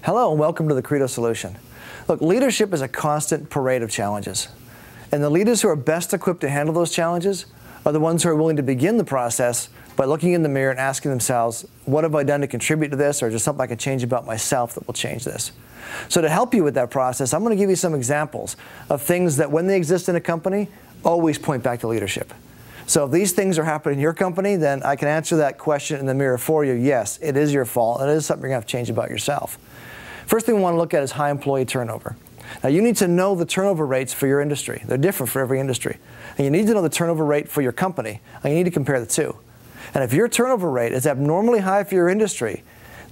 Hello and welcome to the Credo Solution. Look, leadership is a constant parade of challenges. And the leaders who are best equipped to handle those challenges are the ones who are willing to begin the process by looking in the mirror and asking themselves, what have I done to contribute to this, or is there something I can change about myself that will change this? So to help you with that process, I'm going to give you some examples of things that when they exist in a company, always point back to leadership. So if these things are happening in your company, then I can answer that question in the mirror for you. Yes, it is your fault, and it is something you're going to have to change about yourself. First thing we want to look at is high employee turnover. Now you need to know the turnover rates for your industry. They're different for every industry. And you need to know the turnover rate for your company, and you need to compare the two. And if your turnover rate is abnormally high for your industry,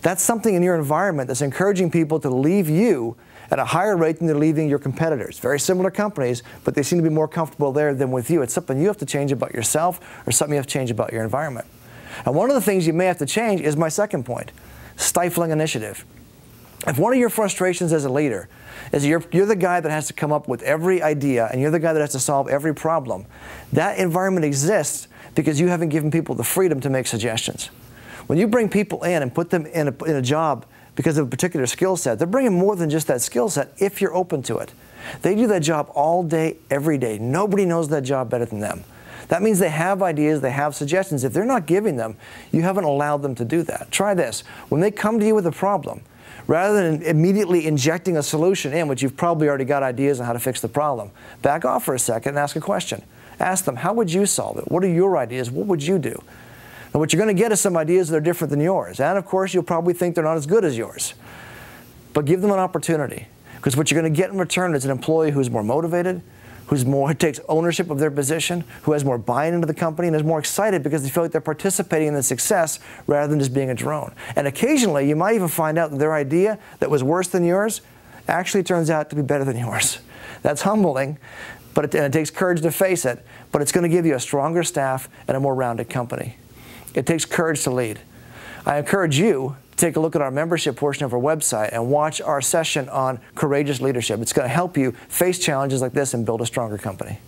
that's something in your environment that's encouraging people to leave you at a higher rate than they're leaving your competitors. Very similar companies, but they seem to be more comfortable there than with you. It's something you have to change about yourself or something you have to change about your environment. And one of the things you may have to change is my second point, stifling initiative. If one of your frustrations as a leader is you're the guy that has to come up with every idea and you're the guy that has to solve every problem, that environment exists because you haven't given people the freedom to make suggestions. When you bring people in and put them in a job because of a particular skill set, they're bringing more than just that skill set if you're open to it. They do that job all day, every day. Nobody knows that job better than them. That means they have ideas, they have suggestions. If they're not giving them, you haven't allowed them to do that. Try this. When they come to you with a problem, rather than immediately injecting a solution in, which you've probably already got ideas on how to fix the problem, back off for a second and ask a question. Ask them, how would you solve it? What are your ideas? What would you do? And what you're going to get is some ideas that are different than yours. And of course, you'll probably think they're not as good as yours. But give them an opportunity. Because what you're going to get in return is an employee who's more motivated, who takes ownership of their position, who has more buy-in into the company, and is more excited because they feel like they're participating in the success rather than just being a drone. And occasionally, you might even find out that their idea that was worse than yours actually turns out to be better than yours. That's humbling, and it takes courage to face it, but it's going to give you a stronger staff and a more rounded company. It takes courage to lead. I encourage you to take a look at our membership portion of our website and watch our session on courageous leadership. It's going to help you face challenges like this and build a stronger company.